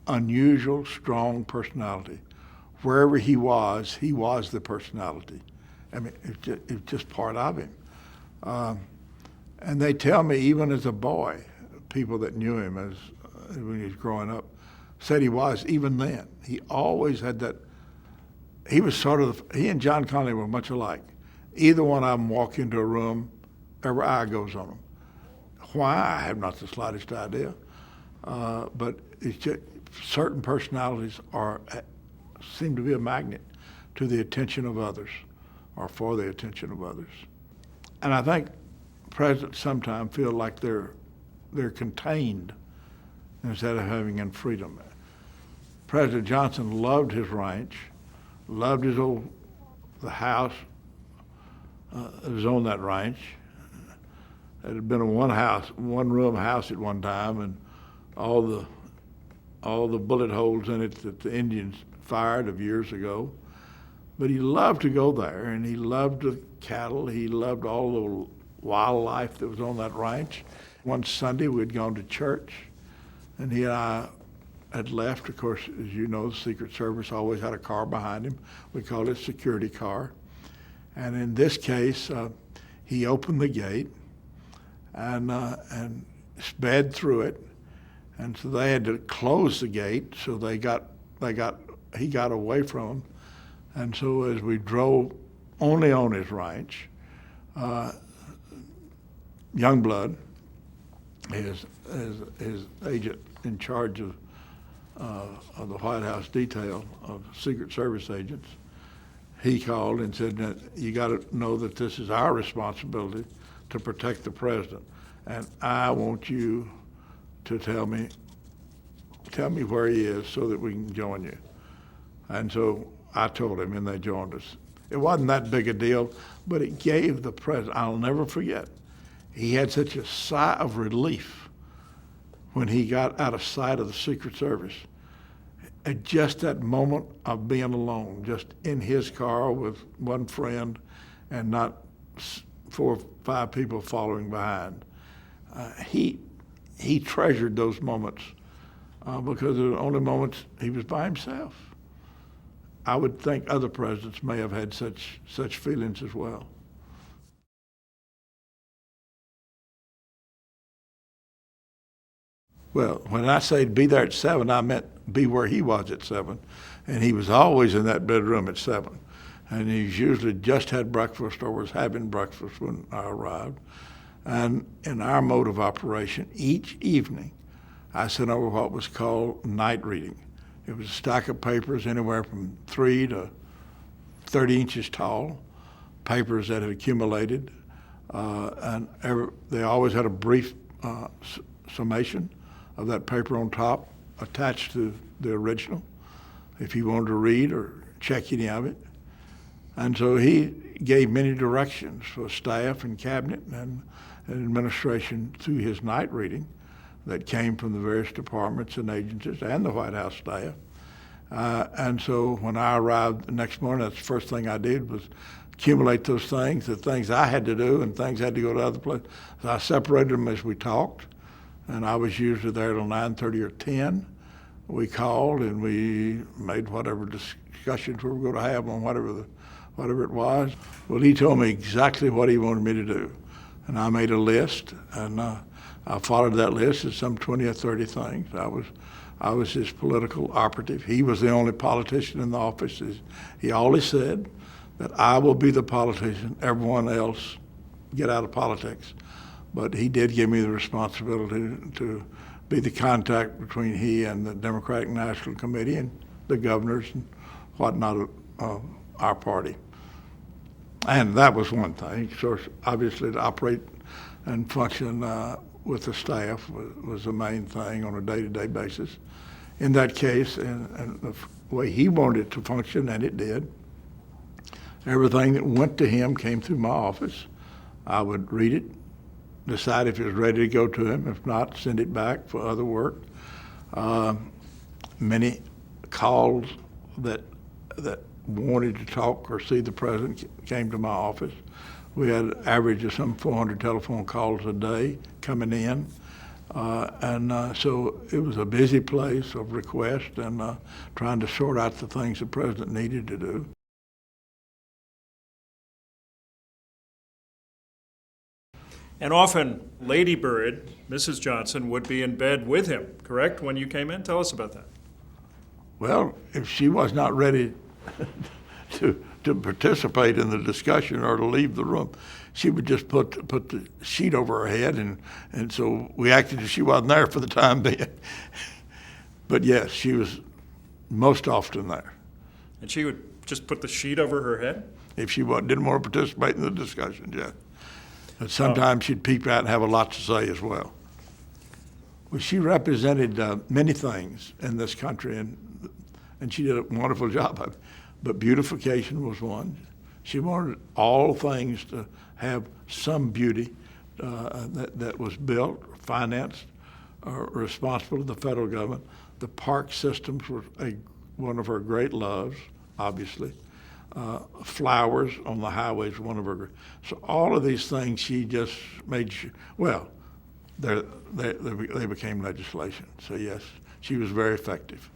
unusual, strong personality. Wherever he was the personality. I mean, it's just part of him. And they tell me, even as a boy, people that knew him when he was growing up, said he was, even then. He always had that, he was sort of, he and John Connally were much alike. Either one of them walk into a room, every eye goes on them. Why? I have not the slightest idea. But it's just, certain personalities seem to be a magnet to the attention of others, or for the attention of others. And I think presidents sometimes feel like they're contained instead of having in freedom. President Johnson loved his ranch, loved the house that was on that ranch. It had been a one-room house at one time, and all the bullet holes in it that the Indians fired of years ago. But he loved to go there, and he loved the cattle. He loved all the wildlife that was on that ranch. One Sunday, we'd gone to church, and he and I had left. Of course, as you know, the Secret Service always had a car behind him. We called it a security car. And in this case, he opened the gate and sped through it. And so they had to close the gate, so he got away from them. And so as we drove only on his ranch, Youngblood, his agent in charge of the White House detail of Secret Service agents, he called and said, you got to know that this is our responsibility to protect the president, and I want you to tell me where he is so that we can join you. And so I told him, and they joined us. It wasn't that big a deal, but it gave the president, I'll never forget, he had such a sigh of relief when he got out of sight of the Secret Service. At just that moment of being alone, just in his car with one friend and not 4 or 5 people following behind. He treasured those moments because they were the only moments he was by himself. I would think other presidents may have had such feelings as well. Well, when I say be there at 7, I meant be where he was at 7. And he was always in that bedroom at 7. And he's usually just had breakfast or was having breakfast when I arrived. And in our mode of operation, each evening, I sent over what was called night reading. It was a stack of papers anywhere from 3 to 30 inches tall, papers that had accumulated. They always had a brief summation of that paper on top attached to the original, if you wanted to read or check any of it. And so he gave many directions for staff and cabinet and administration through his night reading that came from the various departments and agencies and the White House staff. And so when I arrived the next morning, that's the first thing I did was accumulate those things, the things I had to do and things had to go to other places. So I separated them as we talked, and I was usually there till 9:30 or 10. We called and we made whatever discussions we were going to have on whatever it was. Well, he told me exactly what he wanted me to do. And I made a list, and I followed that list of some 20 or 30 things. I was his political operative. He was the only politician in the office. He always said that I will be the politician, everyone else get out of politics. But he did give me the responsibility to be the contact between he and the Democratic National Committee and the governors and whatnot of our party. And that was one thing. So obviously to operate and function with the staff was the main thing on a day-to-day basis. In that case, and the way he wanted it to function, and it did, everything that went to him came through my office. I would read it, decide if it was ready to go to him. If not, send it back for other work. Many calls that wanted to talk or see the president came to my office. We had an average of some 400 telephone calls a day coming in. So it was a busy place of requests and trying to sort out the things the president needed to do. And often Lady Bird, Mrs. Johnson, would be in bed with him, correct, when you came in? Tell us about that. Well, if she was not ready to participate in the discussion or to leave the room, she would just put the sheet over her head, and so we acted as she wasn't there for the time being. But yes, she was most often there. And she would just put the sheet over her head? If she didn't want to participate in the discussion, yeah. But sometimes she'd peep out and have a lot to say as well. Well, she represented many things in this country, and she did a wonderful job of it. But beautification was one. She wanted all things to have some beauty that was built, financed, or responsible to the federal government. The park systems were one of her great loves, obviously. Flowers on the highways, one of her. So all of these things she just made sure, well, they became legislation. So yes, she was very effective.